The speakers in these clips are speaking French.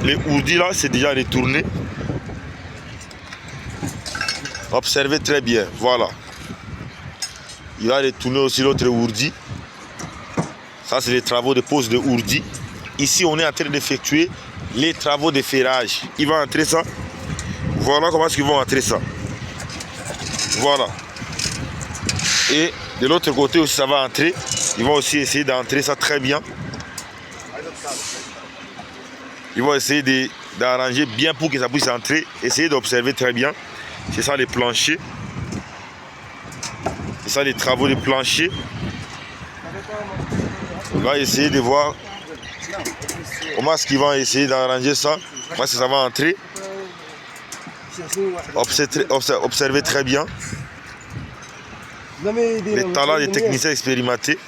les ourdis là, c'est déjà retourné. Observez très bien, voilà. Il va retourner aussi l'autre ourdi. Ça, c'est les travaux de pose de ourdi. Ici, on est en train d'effectuer les travaux de ferrage. Il va entrer ça. Voilà comment est-ce qu'ils vont entrer ça. Voilà. Et de l'autre côté aussi, ça va entrer. Ils vont aussi essayer d'entrer ça très bien. Ils vont essayer d'arranger bien pour que ça puisse entrer. Essayez d'observer très bien. C'est ça les planchers. C'est ça les travaux de plancher. On va essayer de voir comment est-ce qu'ils vont essayer d'arranger ça. Comment est-ce que ça va entrer. Observez très bien. Les talents des techniciens expérimentés.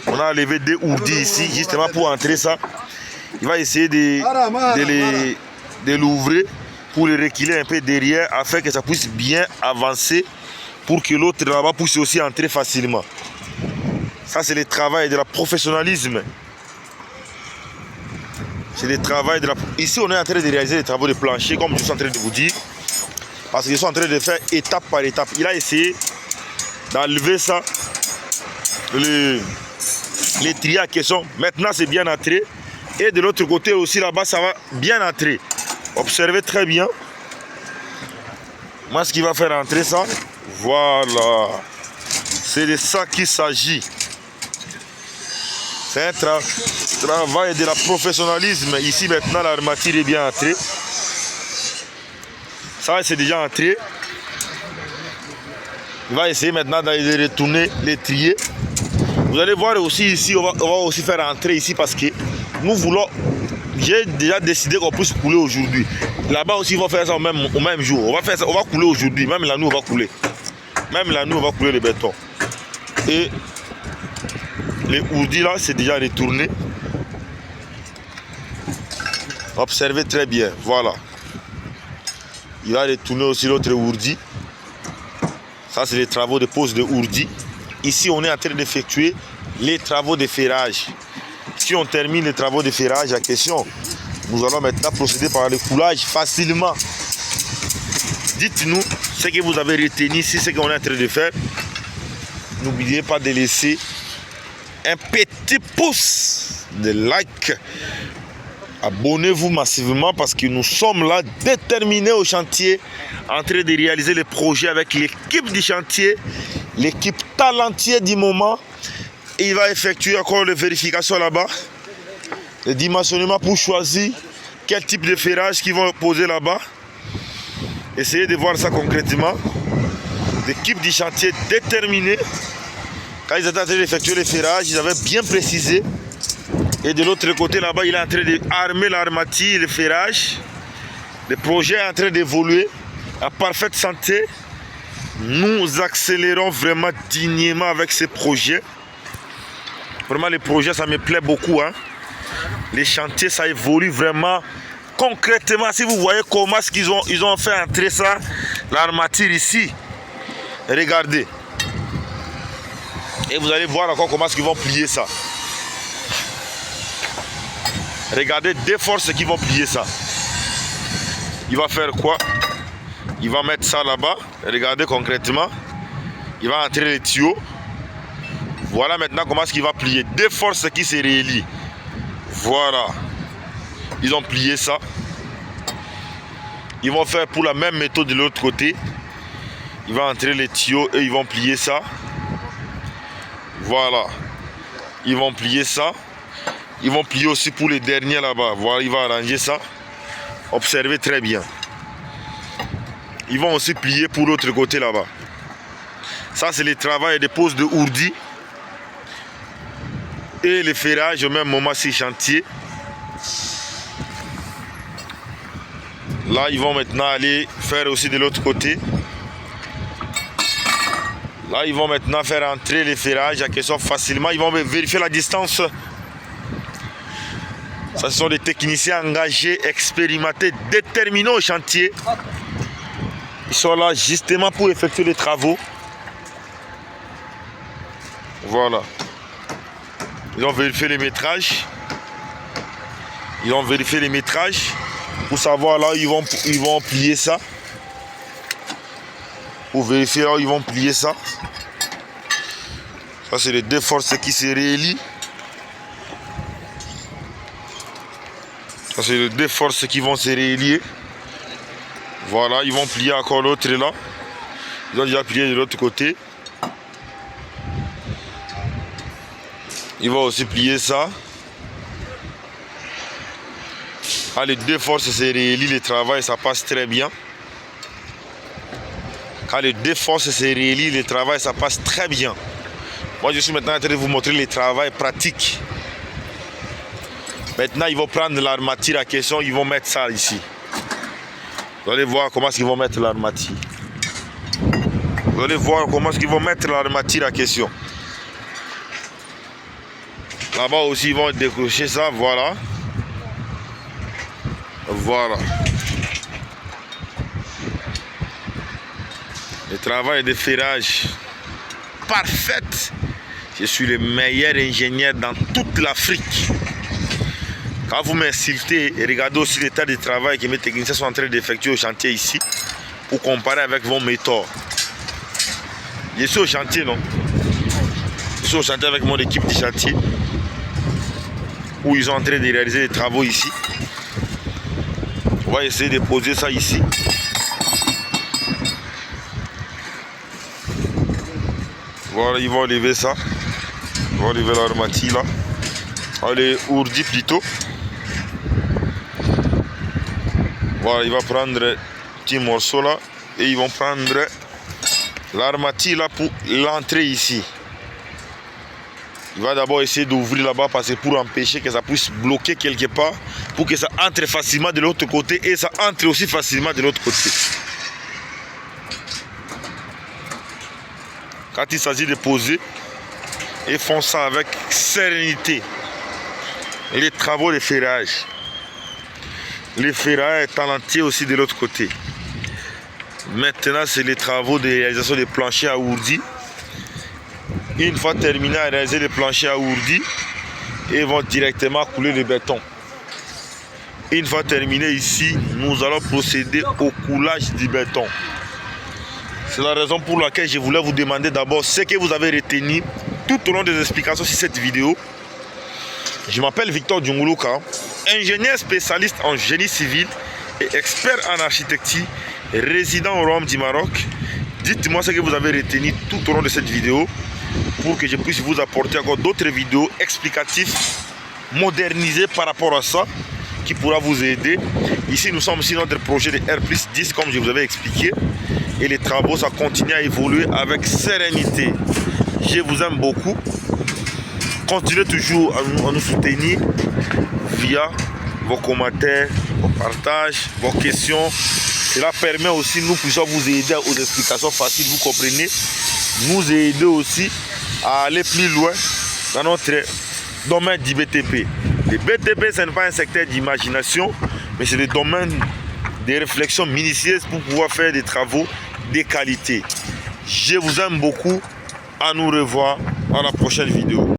On a enlevé deux ourdis ici justement pour entrer ça. Il va essayer de l'ouvrir pour le reculer un peu derrière afin que ça puisse bien avancer pour que l'autre là-bas puisse aussi entrer facilement. Ça, c'est le travail de la professionnalisme. C'est le travail de la... Ici, on est en train de réaliser les travaux de plancher, comme je suis en train de vous dire. Parce qu'ils sont en train de faire étape par étape. Il a essayé d'enlever ça, les triacs qui sont. Maintenant, c'est bien entré. Et de l'autre côté aussi, là-bas, ça va bien entrer. Observez très bien. Moi, ce qui va faire entrer ça, voilà. C'est de ça qu'il s'agit. C'est un travail de la professionnalisme. Ici, maintenant, l'armature est bien entrée. Ça, c'est déjà entré. Il va essayer maintenant de retourner, les trier. Vous allez voir aussi ici, on va aussi faire entrer ici parce que nous voulons... J'ai déjà décidé qu'on puisse couler aujourd'hui. Là-bas aussi, ils vont faire ça au même jour. On va faire ça, on va couler aujourd'hui. Même là, nous, on va couler. Même là, nous, on va couler le béton. Et les ourdis là, c'est déjà retourné. Observez très bien. Voilà. Il va retourner aussi l'autre ourdi. Ça, c'est les travaux de pose de ourdi. Ici, on est en train d'effectuer les travaux de ferrage. Si on termine les travaux de ferrage à question, nous allons maintenant procéder par le coulage facilement. Dites-nous ce que vous avez retenu, si c'est ce qu'on est en train de faire. N'oubliez pas de laisser un petit pouce de like. Abonnez-vous massivement parce que nous sommes là déterminés au chantier, en train de réaliser les projets avec l'équipe du chantier, l'équipe talentueuse du moment. Et il va effectuer encore les vérifications là-bas, le dimensionnement pour choisir quel type de ferrage qu'ils vont poser là-bas. Essayez de voir ça concrètement. L'équipe du chantier déterminée. Quand ils étaient en train d'effectuer les ferrages, ils avaient bien précisé. Et de l'autre côté là-bas, il est en train d'armer l'armature, le ferrage. Le projet est en train d'évoluer à parfaite santé. Nous accélérons vraiment dignement avec ces projets. Vraiment, les projets, ça me plaît beaucoup. Hein. Les chantiers, ça évolue vraiment concrètement. Si vous voyez comment ils ont fait entrer ça, l'armature ici. Regardez. Et vous allez voir encore comment ils vont plier ça. Regardez deux forces qui vont plier ça. Il va faire quoi? Il va mettre ça là-bas. Regardez concrètement. Il va entrer les tuyaux. Voilà maintenant comment est-ce qu'il va plier. Deux forces qui se relient. Voilà. Ils ont plié ça. Ils vont faire pour la même méthode de l'autre côté. Il va entrer les tuyaux et ils vont plier ça. Voilà. Ils vont plier ça. Ils vont plier aussi pour les derniers là-bas. Voilà, il va arranger ça. Observez très bien. Ils vont aussi plier pour l'autre côté là-bas. Ça, c'est le travail de pose de ourdi. Et le ferrage au même moment sur chantier. Là, ils vont maintenant aller faire aussi de l'autre côté. Là, ils vont maintenant faire entrer les ferrages à question facilement. Ils vont vérifier la distance. Ça, ce sont des techniciens engagés, expérimentés, déterminés au chantier. Ils sont là justement pour effectuer les travaux. Voilà. Ils ont vérifié les métrages. Ils vont vérifier les métrages pour savoir là où ils vont plier ça. Pour vérifier là où ils vont plier ça. Ça, c'est les deux forces qui se relient. Ça, c'est les deux forces qui vont se relier. Voilà, ils vont plier encore l'autre là. Ils ont déjà plié de l'autre côté. Ils vont aussi plier ça. Ah, les deux forces se relient, le travail, ça passe très bien. Quand les deux forces se relient, le travail, ça passe très bien. Moi, je suis maintenant en train de vous montrer le travail pratique. Maintenant, ils vont prendre l'armature à question, ils vont mettre ça ici. Vous allez voir comment ils vont mettre l'armature. Vous allez voir comment ils vont mettre l'armature à question. Là-bas aussi, ils vont décrocher ça, voilà. Voilà. Le travail de ferrage parfait. Je suis le meilleur ingénieur dans toute l'Afrique. Quand vous m'insultez, regardez aussi l'état de travail que mes techniciens sont en train d'effectuer au chantier ici pour comparer avec vos méthodes. Je suis au chantier, non? Je suis au chantier avec mon équipe de chantier où ils sont en train de réaliser des travaux ici. On va essayer de poser ça ici. Voilà, ils vont lever ça. Ils vont lever l'armature là. Les ourdis plutôt. Voilà, il va prendre un petit morceau là. Et ils vont prendre l'armature là pour l'entrée ici. Il va d'abord essayer d'ouvrir là-bas parce que pour empêcher que ça puisse bloquer quelque part. Pour que ça entre facilement de l'autre côté et ça entre aussi facilement de l'autre côté. Quand il s'agit de poser, ils font ça avec sérénité. Et les travaux de ferrage. Le ferrage est en entier aussi de l'autre côté. Maintenant, c'est les travaux de réalisation des planchers à ourdis. Une fois terminé à réaliser les planchers à ourdis, ils vont directement couler le béton. Une fois terminé ici, nous allons procéder au coulage du béton. C'est la raison pour laquelle je voulais vous demander d'abord ce que vous avez retenu tout au long des explications sur cette vidéo. Je m'appelle Victor Djunguluka, ingénieur spécialiste en génie civil et expert en architecture, résident au Royaume du Maroc. Dites-moi ce que vous avez retenu tout au long de cette vidéo pour que je puisse vous apporter encore d'autres vidéos explicatives, modernisées par rapport à ça, qui pourra vous aider. Ici, nous sommes sur notre projet de R+10 comme je vous avais expliqué. Et les travaux, ça continue à évoluer avec sérénité. Je vous aime beaucoup. Continuez toujours à nous soutenir via vos commentaires, vos partages, vos questions. Cela permet aussi, nous puissions vous aider aux explications faciles, vous comprenez. Nous aider aussi à aller plus loin dans notre domaine du BTP. Le BTP, ce n'est pas un secteur d'imagination, mais c'est le domaine des réflexions minutieuses pour pouvoir faire des travaux de qualité. Je vous aime beaucoup. À nous revoir à la prochaine vidéo.